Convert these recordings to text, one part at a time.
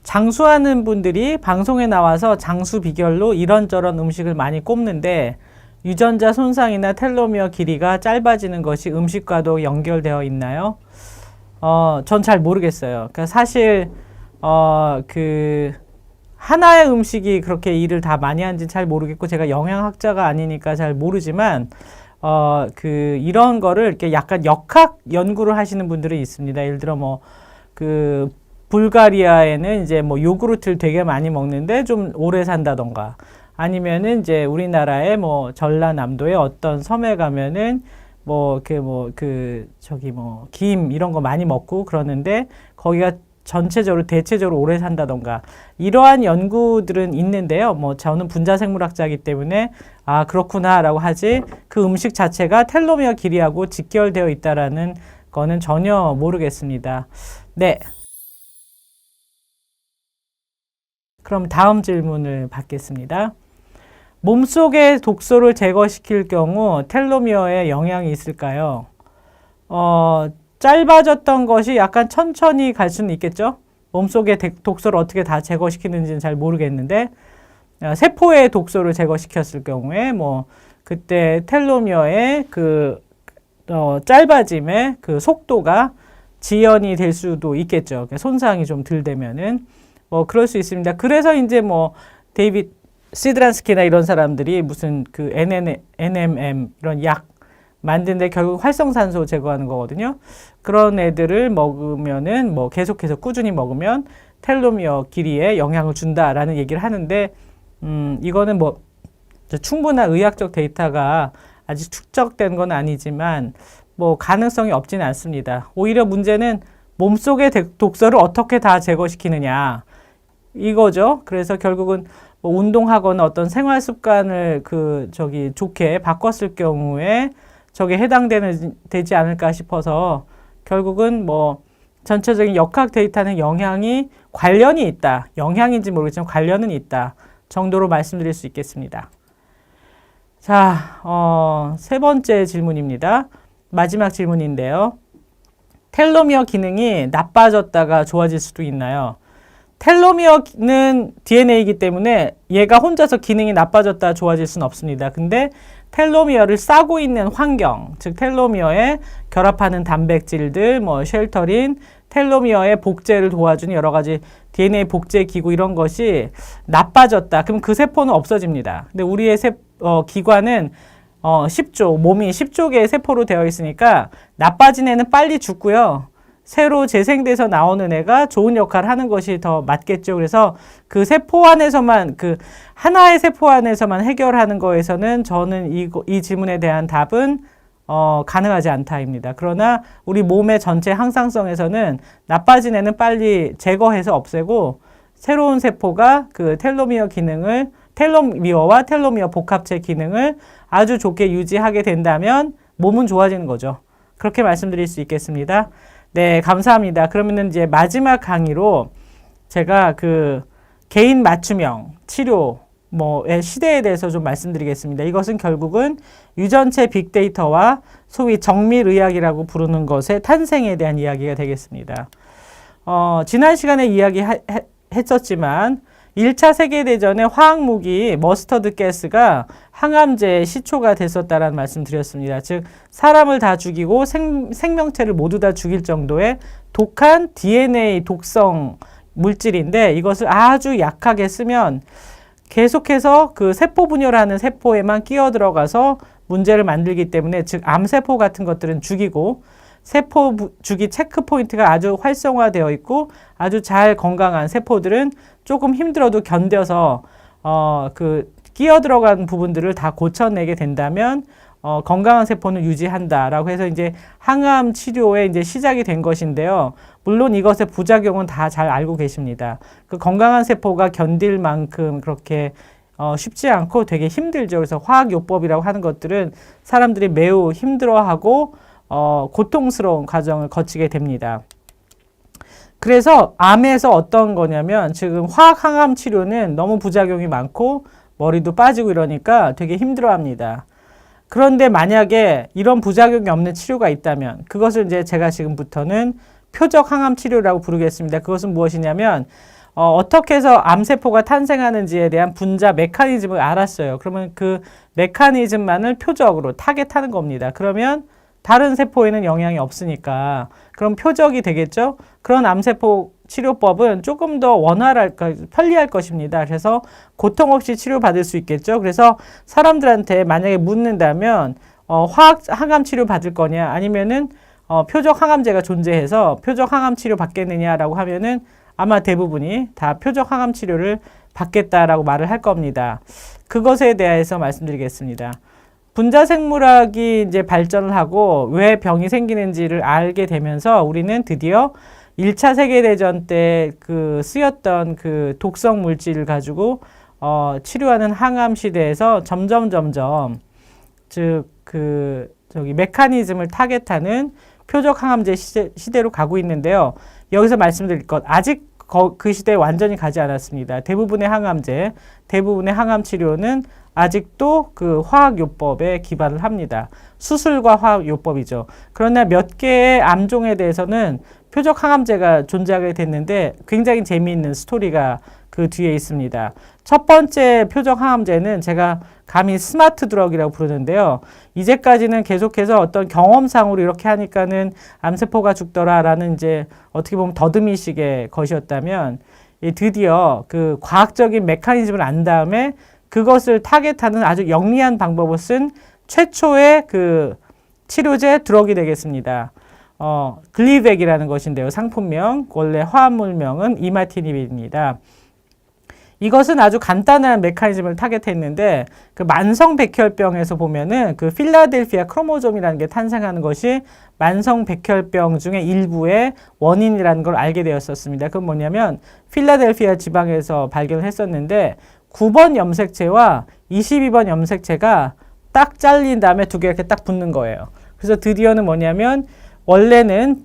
장수하는 분들이 방송에 나와서 장수 비결로 이런저런 음식을 많이 꼽는데 유전자 손상이나 텔로미어 길이가 짧아지는 것이 음식과도 연결되어 있나요? 전 잘 모르겠어요. 그러니까 사실 하나의 음식이 그렇게 일을 다 많이 하는지 잘 모르겠고 제가 영양학자가 아니니까 잘 모르지만 이런 거를 이렇게 약간 역학 연구를 하시는 분들이 있습니다. 예를 들어 불가리아에는 이제 요구르트를 되게 많이 먹는데 좀 오래 산다던가 아니면은 이제 우리나라의 전라남도의 어떤 섬에 가면은 김 이런 거 많이 먹고 그러는데 거기가 전체적으로 대체적으로 오래 산다던가 이러한 연구들은 있는데요. 저는 분자생물학자이기 때문에 아 그렇구나라고 하지 그 음식 자체가 텔로미어 길이하고 직결되어 있다라는 거는 전혀 모르겠습니다. 네. 그럼 다음 질문을 받겠습니다. 몸속의 독소를 제거시킬 경우 텔로미어에 영향이 있을까요? 짧아졌던 것이 약간 천천히 갈 수는 있겠죠? 몸속의 독소를 어떻게 다 제거시키는지는 잘 모르겠는데 세포의 독소를 제거시켰을 경우에 그때 텔로미어의 짧아짐의 그 속도가 지연이 될 수도 있겠죠. 손상이 좀 덜 되면은 그럴 수 있습니다. 그래서 이제 데이빗 시드란스키나 이런 사람들이 무슨 NMM 이런 약 만드는데 결국 활성산소 제거하는 거거든요. 그런 애들을 먹으면은 계속해서 꾸준히 먹으면 텔로미어 길이에 영향을 준다라는 얘기를 하는데 이거는 충분한 의학적 데이터가 아직 축적된 건 아니지만 가능성이 없지는 않습니다. 오히려 문제는 몸속의 독소를 어떻게 다 제거시키느냐 이거죠. 그래서 결국은 운동하거나 어떤 생활 습관을 좋게 바꿨을 경우에 저게 되지 않을까 싶어서 결국은 전체적인 역학 데이터는 관련이 있다. 영향인지 모르겠지만 관련은 있다. 정도로 말씀드릴 수 있겠습니다. 자, 세 번째 질문입니다. 마지막 질문인데요. 텔로미어 기능이 나빠졌다가 좋아질 수도 있나요? 텔로미어는 DNA이기 때문에 얘가 혼자서 기능이 나빠졌다 좋아질 수는 없습니다. 근데 텔로미어를 싸고 있는 환경, 즉 텔로미어에 결합하는 단백질들, 쉘터린, 텔로미어의 복제를 도와주는 여러 가지 DNA 복제 기구 이런 것이 나빠졌다. 그럼 그 세포는 없어집니다. 근데 우리의 기관은 10조, 몸이 10조 개의 세포로 되어 있으니까 나빠진 애는 빨리 죽고요. 새로 재생돼서 나오는 애가 좋은 역할을 하는 것이 더 맞겠죠. 그래서 그 세포 안에서만, 하나의 세포 안에서만 해결하는 거에서는 저는 이 질문에 대한 답은 가능하지 않다입니다. 그러나 우리 몸의 전체 항상성에서는 나빠진 애는 빨리 제거해서 없애고 새로운 세포가 텔로미어와 텔로미어 복합체 기능을 아주 좋게 유지하게 된다면 몸은 좋아지는 거죠. 그렇게 말씀드릴 수 있겠습니다. 네, 감사합니다. 그러면은 이제 마지막 강의로 제가 개인 맞춤형 치료의 시대에 대해서 좀 말씀드리겠습니다. 이것은 결국은 유전체 빅데이터와 소위 정밀의학이라고 부르는 것의 탄생에 대한 이야기가 되겠습니다. 지난 시간에 이야기했었지만 1차 세계대전의 화학무기 머스터드 가스가 항암제의 시초가 됐었다라는 말씀 드렸습니다. 즉 사람을 다 죽이고 생명체를 모두 다 죽일 정도의 독한 DNA 독성 물질인데 이것을 아주 약하게 쓰면 계속해서 세포 분열하는 세포에만 끼어들어가서 문제를 만들기 때문에 즉 암세포 같은 것들은 죽이고 세포 주기 체크포인트가 아주 활성화되어 있고 아주 잘 건강한 세포들은 조금 힘들어도 견뎌서 끼어들어간 부분들을 다 고쳐내게 된다면 건강한 세포는 유지한다라고 해서 이제 항암 치료의 이제 시작이 된 것인데요. 물론 이것의 부작용은 다 잘 알고 계십니다. 건강한 세포가 견딜 만큼 그렇게 쉽지 않고 되게 힘들죠. 그래서 화학요법이라고 하는 것들은 사람들이 매우 힘들어하고 고통스러운 과정을 거치게 됩니다. 그래서 암에서 어떤 거냐면 지금 화학 항암 치료는 너무 부작용이 많고 머리도 빠지고 이러니까 되게 힘들어합니다. 그런데 만약에 이런 부작용이 없는 치료가 있다면 그것을 이제 제가 지금부터는 표적 항암 치료라고 부르겠습니다. 그것은 무엇이냐면 어떻게 해서 암세포가 탄생하는지에 대한 분자 메커니즘을 알았어요. 그러면 그 메커니즘만을 표적으로 타겟하는 겁니다. 그러면 다른 세포에는 영향이 없으니까 그럼 표적이 되겠죠? 그런 암세포 치료법은 조금 더 원활할, 편리할 것입니다. 그래서 고통 없이 치료받을 수 있겠죠? 그래서 사람들한테 만약에 묻는다면 화학 항암 치료 받을 거냐 아니면은 표적 항암제가 존재해서 표적 항암 치료 받겠느냐라고 하면은 아마 대부분이 다 표적 항암 치료를 받겠다라고 말을 할 겁니다. 그것에 대해서 말씀드리겠습니다. 분자생물학이 이제 발전을 하고 왜 병이 생기는지를 알게 되면서 우리는 드디어 1차 세계대전 때 그 쓰였던 그 독성 물질을 가지고 치료하는 항암 시대에서 점점 즉 메커니즘을 타겟하는 표적 항암제 시대로 가고 있는데요. 여기서 말씀드릴 것 아직 그 시대에 완전히 가지 않았습니다. 대부분의 항암 치료는 아직도 그 화학요법에 기반을 합니다. 수술과 화학요법이죠. 그러나 몇 개의 암종에 대해서는 표적 항암제가 존재하게 됐는데 굉장히 재미있는 스토리가 그 뒤에 있습니다. 첫 번째 표적 항암제는 제가 감히 스마트 드럭이라고 부르는데요. 이제까지는 계속해서 어떤 경험상으로 이렇게 하니까는 암세포가 죽더라라는 이제 어떻게 보면 더듬이식의 것이었다면 드디어 그 과학적인 메커니즘을 안 다음에 그것을 타겟하는 아주 영리한 방법을 쓴 최초의 그 치료제 드럭이 되겠습니다. 글리백이라는 것인데요. 상품명, 원래 화합물명은 이마티닙입니다. 이것은 아주 간단한 메커니즘을 타겟했는데 그 만성 백혈병에서 보면은 그 필라델피아 크로모솜이라는 게 탄생하는 것이 만성 백혈병 중에 일부의 원인이라는 걸 알게 되었었습니다. 그건 뭐냐면 필라델피아 지방에서 발견을 했었는데 9번 염색체와 22번 염색체가 딱 잘린 다음에 두 개 이렇게 딱 붙는 거예요. 그래서 드디어는 뭐냐면 원래는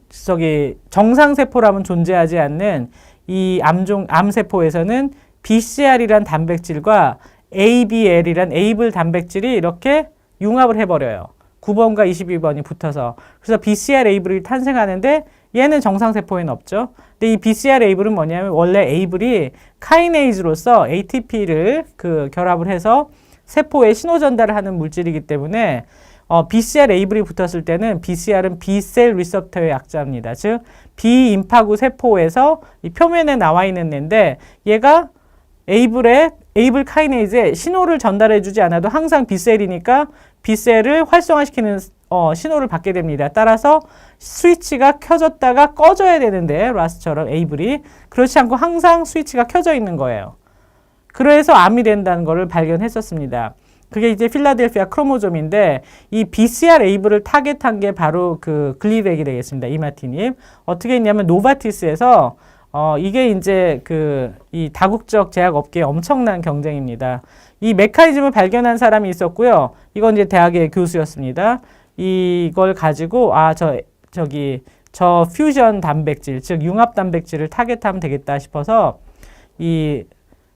정상세포라면 존재하지 않는 이 암세포에서는 BCR이란 단백질과 ABL이란 에이블 단백질이 이렇게 융합을 해버려요. 9번과 22번이 붙어서. 그래서 BCR 에이블이 탄생하는데 얘는 정상세포에는 없죠. 근데 이 BCR 에이블은 뭐냐면 원래 에이블이 카이네이즈로서 ATP를 결합을 해서 세포에 신호 전달을 하는 물질이기 때문에 BCR 에이블이 붙었을 때는 BCR은 B셀 리셉터의 약자입니다. 즉 비임파구 세포에서 이 표면에 나와 있는 애인데 얘가 에이블 카이네이즈에 신호를 전달해 주지 않아도 항상 B셀이니까 B셀을 활성화시키는 신호를 받게 됩니다. 따라서 스위치가 켜졌다가 꺼져야 되는데 라스처럼 에이블이 그렇지 않고 항상 스위치가 켜져 있는 거예요. 그래서 암이 된다는 것을 발견했었습니다. 그게 이제 필라델피아 크로모솜인데 이 BCR 에이블을 타겟한 게 바로 그 글리백이 되겠습니다. 이마티닙. 어떻게 했냐면 노바티스에서 이게 이제 이 다국적 제약 업계의 엄청난 경쟁입니다. 이 메커니즘을 발견한 사람이 있었고요. 이건 이제 대학의 교수였습니다. 이걸 가지고 저 퓨전 단백질, 즉 융합 단백질을 타겟하면 되겠다 싶어서 이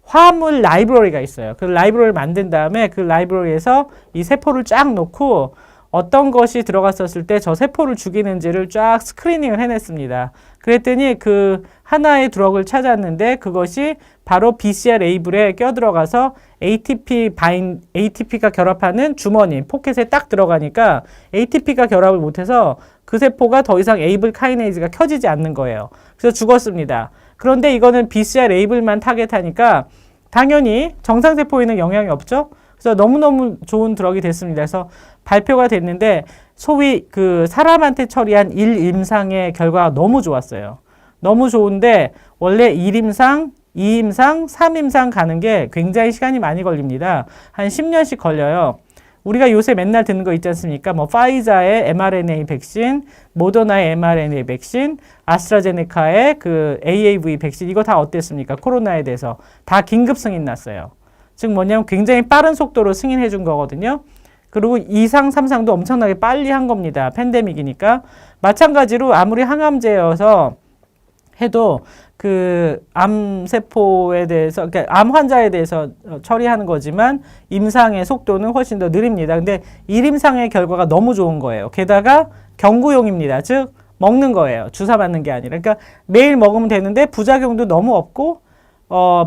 화합물 라이브러리가 있어요. 그 라이브러리를 만든 다음에 그 라이브러리에서 이 세포를 쫙 놓고 어떤 것이 들어갔었을 때 저 세포를 죽이는지를 쫙 스크리닝을 해냈습니다. 그랬더니 그 하나의 드럭을 찾았는데 그것이 바로 BCR 에이블에 껴들어가서 ATP가 결합하는 주머니, 포켓에 딱 들어가니까 ATP가 결합을 못해서 그 세포가 더 이상 에이블 카이네이즈가 켜지지 않는 거예요. 그래서 죽었습니다. 그런데 이거는 BCR 에이블만 타겟하니까 당연히 정상세포에는 영향이 없죠. 그래서 너무너무 좋은 드럭이 됐습니다. 그래서 발표가 됐는데 소위 그 사람한테 처리한 1임상의 결과가 너무 좋았어요. 너무 좋은데 원래 1임상, 2임상, 3임상 가는 게 굉장히 시간이 많이 걸립니다. 한 10년씩 걸려요. 우리가 요새 맨날 듣는 거 있지 않습니까? 뭐 파이자의 mRNA 백신, 모더나의 mRNA 백신, 아스트라제네카의 그 AAV 백신 이거 다 어땠습니까? 코로나에 대해서 다 긴급 승인 났어요. 즉 뭐냐면 굉장히 빠른 속도로 승인해 준 거거든요. 그리고 2상, 3상도 엄청나게 빨리 한 겁니다. 팬데믹이니까. 마찬가지로 아무리 항암제여서 해도 그 암세포에 대해서, 그러니까 암 환자에 대해서 처리하는 거지만 임상의 속도는 훨씬 더 느립니다. 근데 1임상의 결과가 너무 좋은 거예요. 게다가 경구용입니다. 즉 먹는 거예요. 주사 맞는 게 아니라. 그러니까 매일 먹으면 되는데 부작용도 너무 없고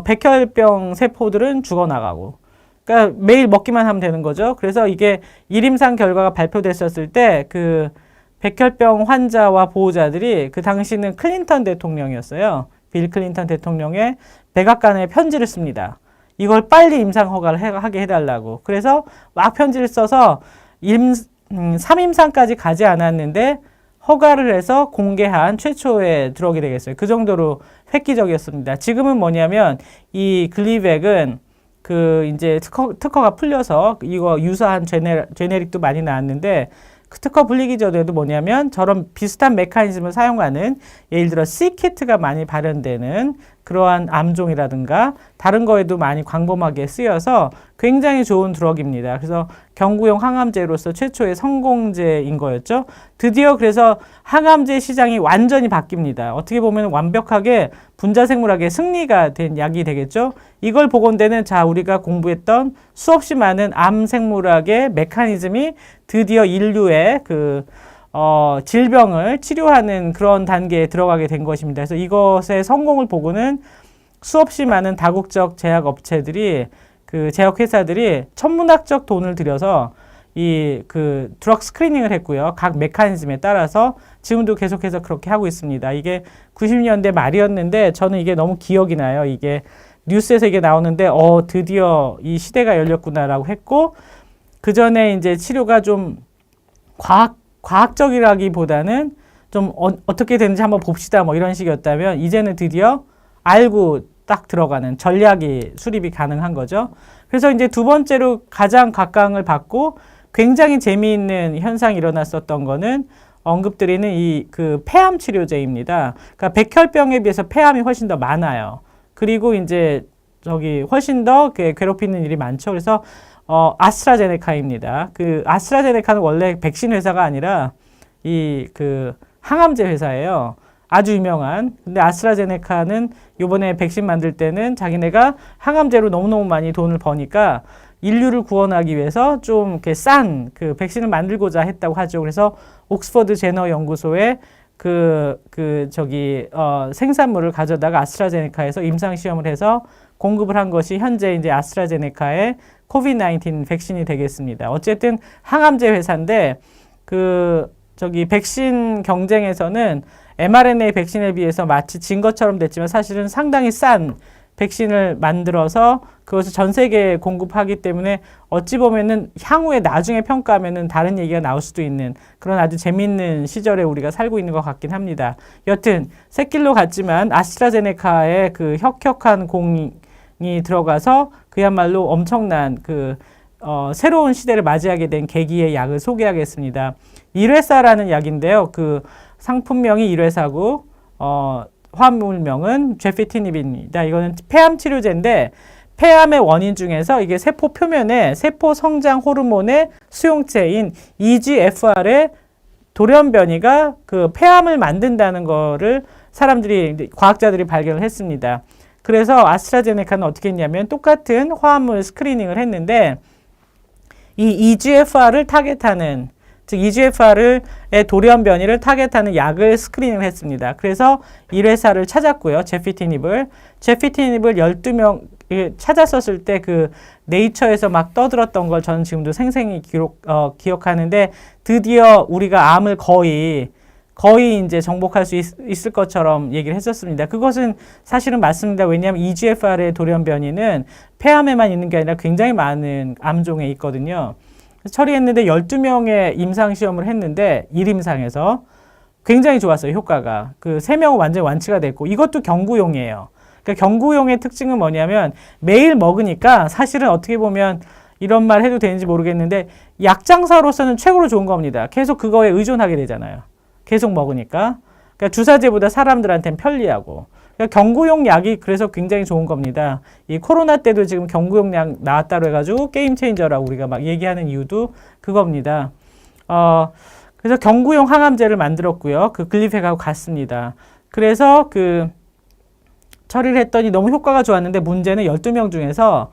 백혈병 세포들은 죽어나가고. 그러니까 매일 먹기만 하면 되는 거죠. 그래서 이게 일임상 결과가 발표됐었을 때 그 백혈병 환자와 보호자들이 그 당시는 클린턴 대통령이었어요. 빌 클린턴 대통령의 백악관에 편지를 씁니다. 이걸 빨리 임상 허가를 하게 해달라고. 그래서 막 편지를 써서 3임상까지 가지 않았는데 허가를 해서 공개한 최초의 드럭이 되겠어요. 그 정도로 획기적이었습니다. 지금은 뭐냐면 이 글리백은 그 이제 특허가 풀려서 이거 유사한 제네릭도 많이 나왔는데 그 특허 풀리기 전에도 뭐냐면 저런 비슷한 메커니즘을 사용하는 예를 들어 C키트가 많이 발현되는 그러한 암종이라든가 다른 거에도 많이 광범하게 쓰여서 굉장히 좋은 드럭입니다. 그래서 경구용 항암제로서 최초의 성공제인 거였죠. 드디어 그래서 항암제 시장이 완전히 바뀝니다. 어떻게 보면 완벽하게 분자생물학의 승리가 된 약이 되겠죠. 이걸 보건대는 자 우리가 공부했던 수없이 많은 암생물학의 메커니즘이 드디어 인류의 질병을 치료하는 그런 단계에 들어가게 된 것입니다. 그래서 이것의 성공을 보고는 수없이 많은 다국적 제약업체들이 그 제약회사들이 천문학적 돈을 들여서 이 그 드럭 스크리닝을 했고요. 각 메커니즘에 따라서 지금도 계속해서 그렇게 하고 있습니다. 이게 90년대 말이었는데 저는 이게 너무 기억이 나요. 이게 뉴스에서 이게 나오는데 드디어 이 시대가 열렸구나라고 했고 그 전에 이제 치료가 좀 과학적이라기보다는 좀 어떻게 되는지 한번 봅시다 뭐 이런 식이었다면 이제는 드디어 알고 딱 들어가는 전략이 수립이 가능한 거죠. 그래서 이제 두 번째로 가장 각광을 받고 굉장히 재미있는 현상이 일어났었던 거는 언급드리는 이 그 폐암 치료제입니다. 그러니까 백혈병에 비해서 폐암이 훨씬 더 많아요. 그리고 이제 훨씬 더 괴롭히는 일이 많죠. 그래서 아스트라제네카입니다. 그 아스트라제네카는 원래 백신 회사가 아니라 이 그 항암제 회사예요. 아주 유명한. 근데 아스트라제네카는 요번에 백신 만들 때는 자기네가 항암제로 너무너무 많이 돈을 버니까 인류를 구원하기 위해서 좀 이렇게 싼 그 백신을 만들고자 했다고 하죠. 그래서 옥스퍼드 제너 연구소에 생산물을 가져다가 아스트라제네카에서 임상시험을 해서 공급을 한 것이 현재 이제 아스트라제네카의 코비드-19 백신이 되겠습니다. 어쨌든 항암제 회사인데 백신 경쟁에서는 mRNA 백신에 비해서 마치 진 것처럼 됐지만 사실은 상당히 싼 백신을 만들어서 그것을 전 세계에 공급하기 때문에 어찌 보면은 향후에 나중에 평가하면은 다른 얘기가 나올 수도 있는 그런 아주 재미있는 시절에 우리가 살고 있는 것 같긴 합니다. 여튼 새길로 갔지만 아스트라제네카의 그 혁혁한 공이 들어가서 그야말로 엄청난 새로운 시대를 맞이하게 된 계기의 약을 소개하겠습니다. 일회사라는 약인데요. 그 상품명이 일회사고 화물명은 제피티닙입니다. 이거는 폐암 치료제인데 폐암의 원인 중에서 이게 세포 표면에 세포 성장 호르몬의 수용체인 EGFR의 돌연 변이가 그 폐암을 만든다는 거를 과학자들이 발견을 했습니다. 그래서 아스트라제네카는 어떻게 했냐면 똑같은 화합물 스크리닝을 했는데 이 EGFR을 타겟하는 즉 EGFR의 돌연 변이를 타겟하는 약을 스크리닝을 했습니다. 그래서 이 회사를 찾았고요. 제피티닙을 12명 찾았었을 때 그 네이처에서 막 떠들었던 걸 저는 지금도 생생히 기억하는데 드디어 우리가 암을 거의 이제 정복할 수 있을 것처럼 얘기를 했었습니다. 그것은 사실은 맞습니다. 왜냐하면 EGFR의 돌연 변이는 폐암에만 있는 게 아니라 굉장히 많은 암종에 있거든요. 처리했는데 12명의 임상시험을 했는데 1임상에서 굉장히 좋았어요. 효과가. 3명은 완전히 완치가 됐고 이것도 경구용이에요. 그러니까 경구용의 특징은 뭐냐면 매일 먹으니까 사실은 어떻게 보면 이런 말 해도 되는지 모르겠는데 약장사로서는 최고로 좋은 겁니다. 계속 그거에 의존하게 되잖아요. 계속 먹으니까. 그러니까 주사제보다 사람들한테는 편리하고. 그러니까 경구용 약이 그래서 굉장히 좋은 겁니다. 이 코로나 때도 지금 경구용 약 나왔다고 해가지고 게임 체인저라고 우리가 막 얘기하는 이유도 그겁니다. 그래서 경구용 항암제를 만들었고요. 글리펙하고 같습니다. 그래서 처리를 했더니 너무 효과가 좋았는데 문제는 12명 중에서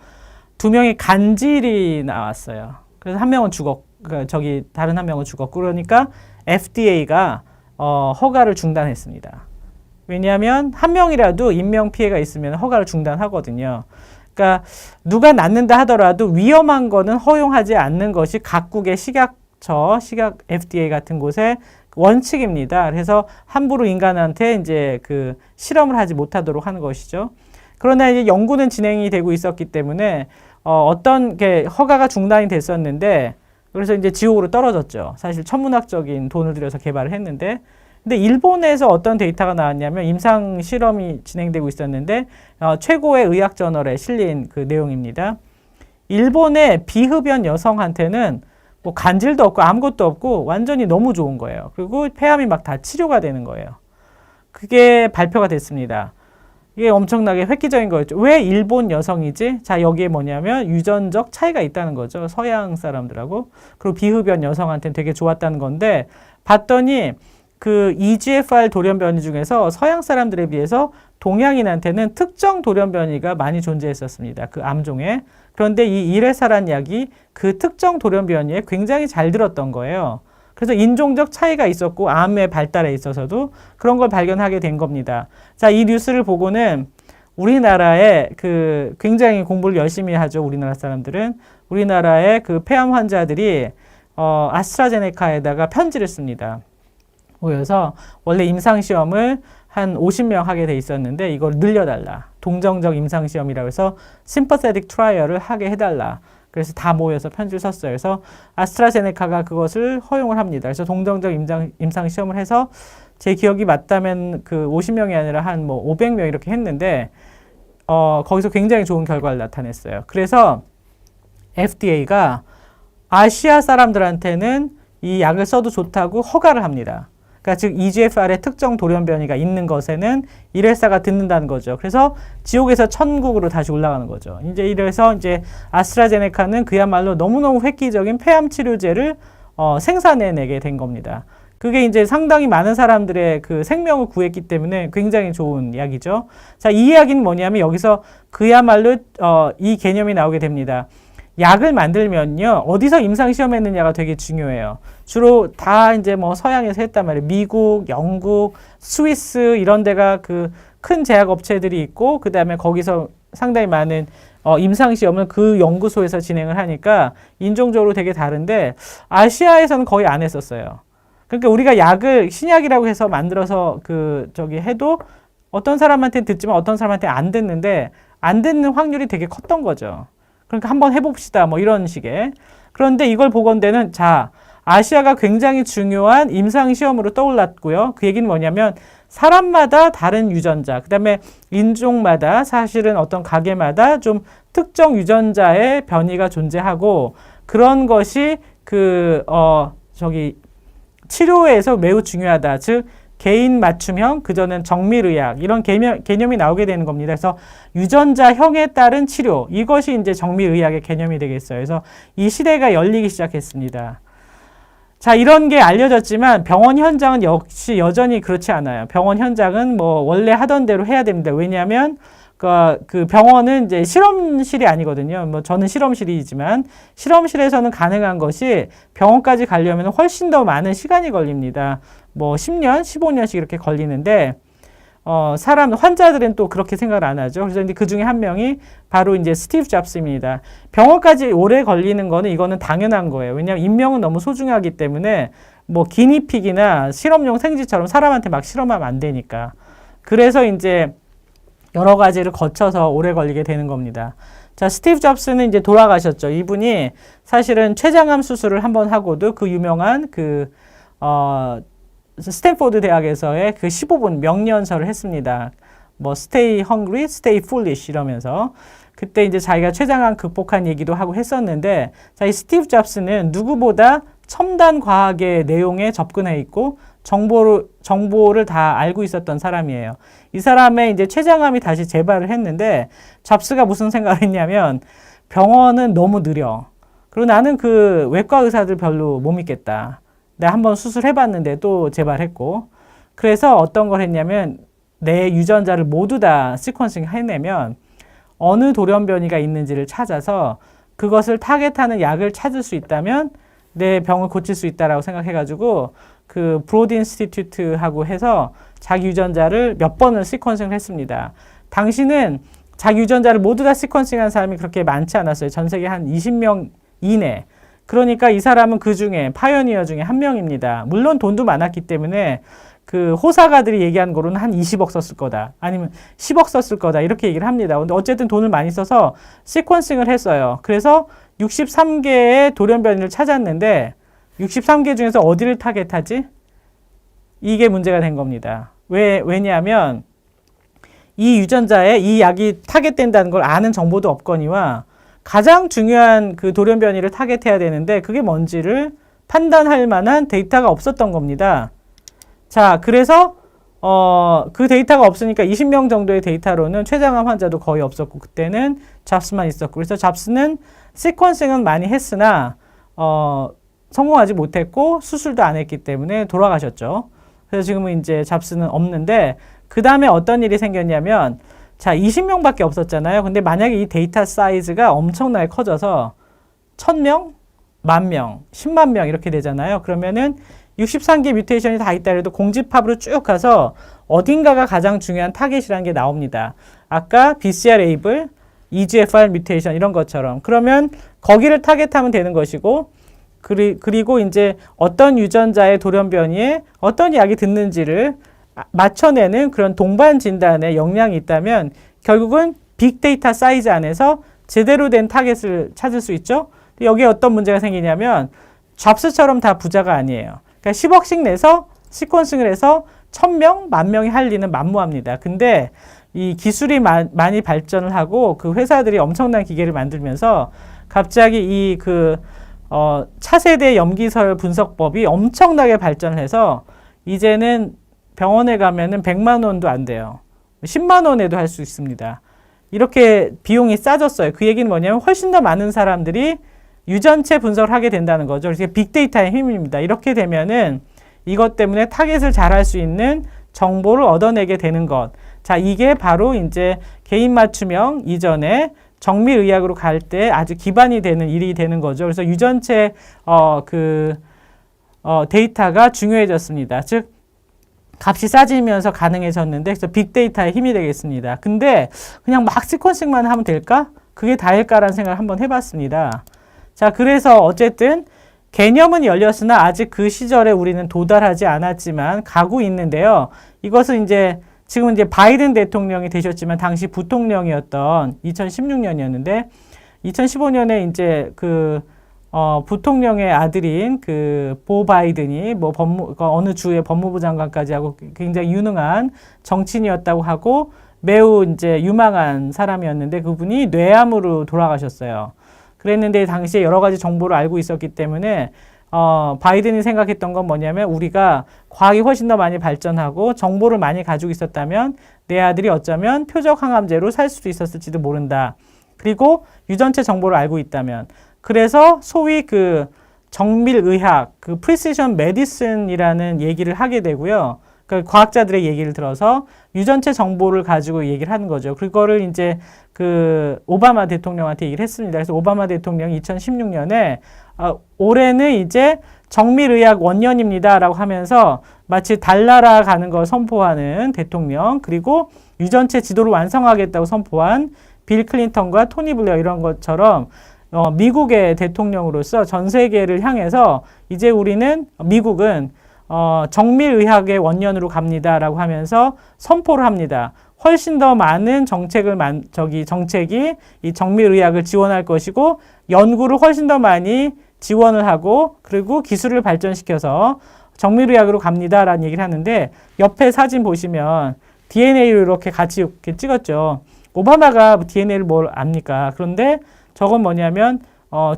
2명이 간질이 나왔어요. 그래서 한 명은 다른 한 명은 죽었고 그러니까 FDA가 허가를 중단했습니다. 왜냐하면 한 명이라도 인명 피해가 있으면 허가를 중단하거든요. 그러니까 누가 낳는다 하더라도 위험한 거는 허용하지 않는 것이 각국의 식약처, 식약 FDA 같은 곳의 원칙입니다. 그래서 함부로 인간한테 이제 그 실험을 하지 못하도록 하는 것이죠. 그러나 이제 연구는 진행이 되고 있었기 때문에 어떤 게 허가가 중단이 됐었는데 그래서 이제 지옥으로 떨어졌죠. 사실 천문학적인 돈을 들여서 개발을 했는데 근데 일본에서 어떤 데이터가 나왔냐면 임상 실험이 진행되고 있었는데 최고의 의학 저널에 실린 그 내용입니다. 일본의 비흡연 여성한테는 뭐 간질도 없고 아무것도 없고 완전히 너무 좋은 거예요. 그리고 폐암이 막 다 치료가 되는 거예요. 그게 발표가 됐습니다. 이게 엄청나게 획기적인 거였죠. 왜 일본 여성이지? 자, 여기에 뭐냐면 유전적 차이가 있다는 거죠. 서양 사람들하고. 그리고 비흡연 여성한테는 되게 좋았다는 건데 봤더니 그 EGFR 돌연변이 중에서 서양 사람들에 비해서 동양인한테는 특정 돌연변이가 많이 존재했었습니다. 그 암종에. 그런데 이 이레사란 약이 그 특정 돌연변이에 굉장히 잘 들었던 거예요. 그래서 인종적 차이가 있었고 암의 발달에 있어서도 그런 걸 발견하게 된 겁니다. 자, 이 뉴스를 보고는 우리나라에 그 굉장히 공부를 열심히 하죠. 우리나라 사람들은. 우리나라의 그 폐암 환자들이 아스트라제네카에다가 편지를 씁니다. 모여서 원래 임상시험을 한 50명 하게 돼 있었는데 이걸 늘려달라. 동정적 임상시험이라고 해서 sympathetic trial을 하게 해달라. 그래서 다 모여서 편지를 썼어요. 그래서 아스트라제네카가 그것을 허용을 합니다. 그래서 동정적 임상시험을 해서 제 기억이 맞다면 그 50명이 아니라 한 뭐 500명 이렇게 했는데 거기서 굉장히 좋은 결과를 나타냈어요. 그래서 FDA가 아시아 사람들한테는 이 약을 써도 좋다고 허가를 합니다. 그러니까 즉 EGFR의 특정 돌연변이가 있는 것에는 일회사가 듣는다는 거죠. 그래서 지옥에서 천국으로 다시 올라가는 거죠. 이제 이래서 이제 아스트라제네카는 그야말로 너무너무 획기적인 폐암 치료제를 생산해내게 된 겁니다. 그게 이제 상당히 많은 사람들의 그 생명을 구했기 때문에 굉장히 좋은 약이죠. 자, 이 이야기는 뭐냐면 여기서 그야말로 이 개념이 나오게 됩니다. 약을 만들면요, 어디서 임상시험했느냐가 되게 중요해요. 주로 다 이제 뭐 서양에서 했단 말이에요. 미국, 영국, 스위스 이런 데가 그 큰 제약업체들이 있고, 그 다음에 거기서 상당히 많은 임상시험을 그 연구소에서 진행을 하니까 인종적으로 되게 다른데, 아시아에서는 거의 안 했었어요. 그러니까 우리가 약을 신약이라고 해서 만들어서 해도 어떤 사람한테는 듣지만 어떤 사람한테는 안 듣는데, 안 듣는 확률이 되게 컸던 거죠. 그러니까 한번 해봅시다. 뭐 이런 식의. 그런데 이걸 보건대는 자, 아시아가 굉장히 중요한 임상시험으로 떠올랐고요. 그 얘기는 뭐냐면 사람마다 다른 유전자, 그 다음에 인종마다 사실은 어떤 가게마다 좀 특정 유전자의 변이가 존재하고 그런 것이 치료에서 매우 중요하다. 즉, 개인 맞춤형, 그전엔 정밀의학, 이런 개념이 나오게 되는 겁니다. 그래서 유전자형에 따른 치료, 이것이 이제 정밀의학의 개념이 되겠어요. 그래서 이 시대가 열리기 시작했습니다. 자, 이런 게 알려졌지만 병원 현장은 역시 여전히 그렇지 않아요. 병원 현장은 뭐 원래 하던 대로 해야 됩니다. 왜냐하면 그 병원은 이제 실험실이 아니거든요. 뭐 저는 실험실이지만 실험실에서는 가능한 것이 병원까지 가려면 훨씬 더 많은 시간이 걸립니다. 뭐 10년, 15년씩 이렇게 걸리는데 환자들은 또 그렇게 생각을 안 하죠. 그래서 이제 그 중에 한 명이 바로 이제 스티브 잡스입니다. 병원까지 오래 걸리는 거는 이거는 당연한 거예요. 왜냐하면 인명은 너무 소중하기 때문에 뭐 기니픽이나 실험용 생쥐처럼 사람한테 막 실험하면 안 되니까. 그래서 이제 여러 가지를 거쳐서 오래 걸리게 되는 겁니다. 자, 스티브 잡스는 이제 돌아가셨죠. 이분이 사실은 췌장암 수술을 한번 하고도 그 유명한 스탠포드 대학에서의 그 15분 명연설을 했습니다. 뭐 stay hungry, stay foolish 이러면서 그때 이제 자기가 췌장암 극복한 얘기도 하고 했었는데, 자, 이 스티브 잡스는 누구보다 첨단 과학의 내용에 접근해 있고 정보를 다 알고 있었던 사람이에요. 이 사람의 이제 췌장암이 다시 재발을 했는데 잡스가 무슨 생각을 했냐면 병원은 너무 느려. 그리고 나는 그 외과 의사들 별로 못 믿겠다. 내가 한번 수술해봤는데 또 재발했고. 그래서 어떤 걸 했냐면 내 유전자를 모두 다 시퀀싱 해내면 어느 돌연변이가 있는지를 찾아서 그것을 타겟하는 약을 찾을 수 있다면 내 병을 고칠 수 있다라고 생각해가지고 그 브로드 인스티튜트하고 해서 자기 유전자를 몇 번을 시퀀싱을 했습니다. 당시는 자기 유전자를 모두 다 시퀀싱한 사람이 그렇게 많지 않았어요. 전 세계 한 20명 이내. 그러니까 이 사람은 그 중에 파이오니어 중에 한 명입니다. 물론 돈도 많았기 때문에 그 호사가들이 얘기한 거로는 한 20억 썼을 거다. 아니면 10억 썼을 거다. 이렇게 얘기를 합니다. 근데 어쨌든 돈을 많이 써서 시퀀싱을 했어요. 그래서 63개의 돌연변이를 찾았는데 63개 중에서 어디를 타겟하지? 이게 문제가 된 겁니다. 왜냐하면 이 유전자에 이 약이 타겟된다는 걸 아는 정보도 없거니와 가장 중요한 그 돌연변이를 타겟해야 되는데 그게 뭔지를 판단할 만한 데이터가 없었던 겁니다. 자, 그래서 그 데이터가 없으니까 20명 정도의 데이터로는 췌장암 환자도 거의 없었고 그때는 잡스만 있었고 그래서 잡스는 시퀀싱은 많이 했으나 성공하지 못했고 수술도 안 했기 때문에 돌아가셨죠. 그래서 지금은 이제 잡스는 없는데 그 다음에 어떤 일이 생겼냐면 자 20명밖에 없었잖아요. 근데 만약에 이 데이터 사이즈가 엄청나게 커져서 1000명, 10,000명, 10만 명 이렇게 되잖아요. 그러면은 63개 뮤테이션이 다 있다 해도 공집합으로 쭉 가서 어딘가가 가장 중요한 타겟이라는 게 나옵니다. 아까 BCR-ABL, EGFR 뮤테이션 이런 것처럼. 그러면 거기를 타겟하면 되는 것이고 그리고 이제 어떤 유전자의 돌연변이에 어떤 약이 듣는지를 맞춰내는 그런 동반 진단에 역량이 있다면 결국은 빅데이터 사이즈 안에서 제대로 된 타겟을 찾을 수 있죠. 여기에 어떤 문제가 생기냐면 잡스처럼 다 부자가 아니에요. 그러니까 10억씩 내서 시퀀싱을 해서 1000명, 10,000명이 할 일은 만무합니다. 근데 이 기술이 많이 발전을 하고 그 회사들이 엄청난 기계를 만들면서 갑자기 이 차세대 염기설 분석법이 엄청나게 발전을 해서 이제는 병원에 가면은 100만 원도 안 돼요. 10만 원에도 할 수 있습니다. 이렇게 비용이 싸졌어요. 그 얘기는 뭐냐면 훨씬 더 많은 사람들이 유전체 분석을 하게 된다는 거죠. 그래서 빅데이터의 힘입니다. 이렇게 되면은 이것 때문에 타겟을 잘 할 수 있는 정보를 얻어내게 되는 것. 자, 이게 바로 이제 개인 맞춤형 이전에 정밀의학으로 갈 때 아주 기반이 되는 일이 되는 거죠. 그래서 유전체 데이터가 중요해졌습니다. 즉 값이 싸지면서 가능해졌는데 그래서 빅데이터의 힘이 되겠습니다. 근데 그냥 막 시퀀싱만 하면 될까? 그게 다일까라는 생각을 한번 해봤습니다. 자, 그래서 어쨌든 개념은 열렸으나 아직 그 시절에 우리는 도달하지 않았지만 가고 있는데요. 이것은 이제 지금 이제 바이든 대통령이 되셨지만 당시 부통령이었던 2016년이었는데 2015년에 이제 부통령의 아들인 보 바이든이 어느 주의 법무부 장관까지 하고 굉장히 유능한 정치인이었다고 하고 매우 이제 유망한 사람이었는데 그분이 뇌암으로 돌아가셨어요. 그랬는데 당시에 여러 가지 정보를 알고 있었기 때문에 바이든이 생각했던 건 뭐냐면 우리가 과학이 훨씬 더 많이 발전하고 정보를 많이 가지고 있었다면 내 아들이 어쩌면 표적 항암제로 살 수도 있었을지도 모른다. 그리고 유전체 정보를 알고 있다면 그래서 소위 정밀의학, 프리시전 메디슨이라는 얘기를 하게 되고요. 그러니까 과학자들의 얘기를 들어서 유전체 정보를 가지고 얘기를 하는 거죠. 그거를 이제 오바마 대통령한테 얘기를 했습니다. 그래서 오바마 대통령이 2016년에 올해는 이제 정밀의학 원년입니다라고 하면서 마치 달나라 가는 걸 선포하는 대통령 그리고 유전체 지도를 완성하겠다고 선포한 빌 클린턴과 토니 블레어 이런 것처럼 미국의 대통령으로서 전 세계를 향해서 이제 미국은 정밀의학의 원년으로 갑니다라고 하면서 선포를 합니다. 훨씬 더 많은 정책이 이 정밀의학을 지원할 것이고 연구를 훨씬 더 많이 지원을 하고 그리고 기술을 발전시켜서 정밀의학으로 갑니다라는 얘기를 하는데 옆에 사진 보시면 DNA를 이렇게 같이 이렇게 찍었죠. 오바마가 DNA를 뭘 압니까? 그런데 저건 뭐냐면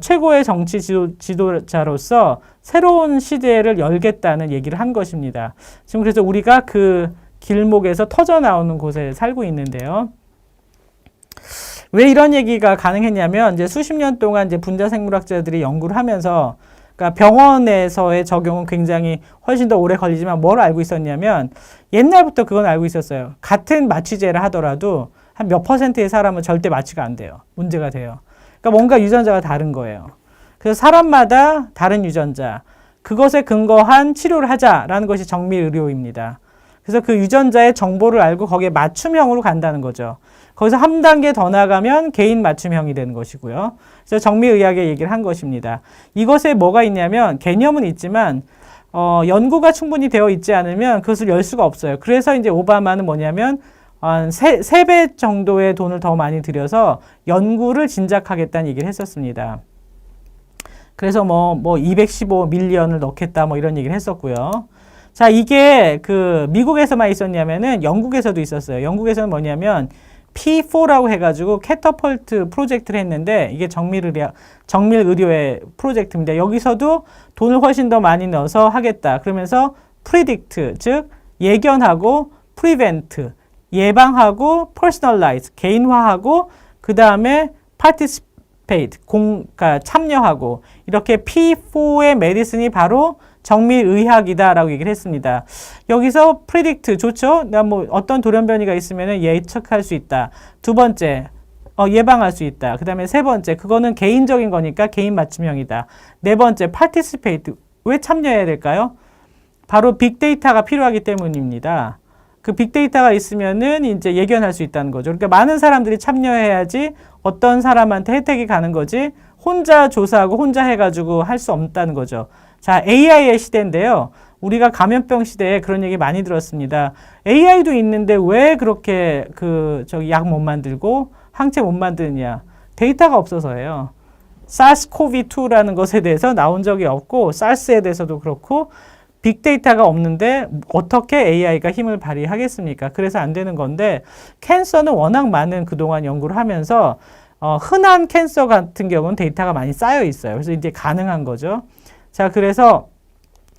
최고의 정치 지도자로서 새로운 시대를 열겠다는 얘기를 한 것입니다. 지금 그래서 우리가 그 길목에서 터져 나오는 곳에 살고 있는데요. 왜 이런 얘기가 가능했냐면 이제 수십 년 동안 이제 분자생물학자들이 연구를 하면서 그러니까 병원에서의 적용은 굉장히 훨씬 더 오래 걸리지만 뭘 알고 있었냐면 옛날부터 그건 알고 있었어요. 같은 마취제를 하더라도 한 몇 %의 사람은 절대 마취가 안 돼요. 문제가 돼요. 그러니까 뭔가 유전자가 다른 거예요. 그래서 사람마다 다른 유전자, 그것에 근거한 치료를 하자라는 것이 정밀의료입니다. 그래서 그 유전자의 정보를 알고 거기에 맞춤형으로 간다는 거죠. 거기서 한 단계 더 나가면 개인 맞춤형이 되는 것이고요. 그래서 정밀의학의 얘기를 한 것입니다. 이것에 뭐가 있냐면 개념은 있지만 연구가 충분히 되어 있지 않으면 그것을 열 수가 없어요. 그래서 이제 오바마는 뭐냐면 한 3배 정도의 돈을 더 많이 들여서 연구를 진작하겠다는 얘기를 했었습니다. 그래서 뭐 215 밀리언을 넣겠다 뭐 이런 얘기를 했었고요. 자, 이게 그 미국에서만 있었냐면은 영국에서도 있었어요. 영국에서는 뭐냐면 P4라고 해가지고 캐터펄트 프로젝트를 했는데 이게 정밀의료의 프로젝트입니다. 여기서도 돈을 훨씬 더 많이 넣어서 하겠다. 그러면서 predict, 즉 예견하고 prevent, 예방하고 personalize, 개인화하고 그 다음에 participate, 그러니까 참여하고 이렇게 P4의 메디슨이 바로 정밀의학이다라고 얘기를 했습니다. 여기서 predict 좋죠? 뭐 어떤 돌연변이가 있으면 예측할 수 있다. 두 번째, 예방할 수 있다. 그 다음에 세 번째, 그거는 개인적인 거니까 개인 맞춤형이다. 네 번째, participate. 왜 참여해야 될까요? 바로 빅데이터가 필요하기 때문입니다. 그 빅데이터가 있으면은 이제 예견할 수 있다는 거죠. 그러니까 많은 사람들이 참여해야지 어떤 사람한테 혜택이 가는 거지 혼자 조사하고 혼자 해가지고 할 수 없다는 거죠. 자, AI의 시대인데요. 우리가 감염병 시대에 그런 얘기 많이 들었습니다. AI도 있는데 왜 그렇게 약 못 만들고 항체 못 만드느냐. 데이터가 없어서예요. SARS-CoV-2라는 것에 대해서 나온 적이 없고 SARS에 대해서도 그렇고 빅데이터가 없는데 어떻게 AI가 힘을 발휘하겠습니까? 그래서 안 되는 건데 캔서는 워낙 많은 그동안 연구를 하면서 흔한 캔서 같은 경우는 데이터가 많이 쌓여 있어요. 그래서 이제 가능한 거죠. 자, 그래서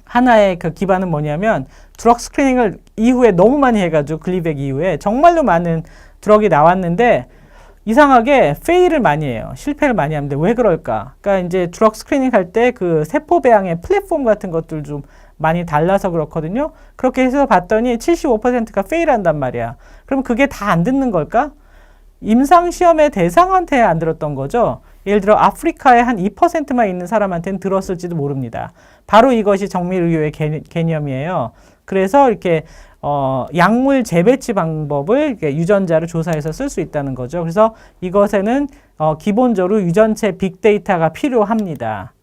하나의 그 기반은 뭐냐면 드럭 스크리닝을 이후에 너무 많이 해가지고 글리백 이후에 정말로 많은 드럭이 나왔는데 이상하게 페일을 많이 해요. 실패를 많이 하는데 왜 그럴까? 그러니까 이제 드럭 스크리닝 할 때 그 세포 배양의 플랫폼 같은 것들 좀 많이 달라서 그렇거든요. 그렇게 해서 봤더니 75%가 페일한단 말이야. 그럼 그게 다 안 듣는 걸까? 임상시험의 대상한테 안 들었던 거죠. 예를 들어 아프리카에 한 2%만 있는 사람한테는 들었을지도 모릅니다. 바로 이것이 정밀의료의 개념이에요. 그래서 이렇게 약물 재배치 방법을 이렇게 유전자를 조사해서 쓸 수 있다는 거죠. 그래서 이것에는 기본적으로 유전체 빅데이터가 필요합니다.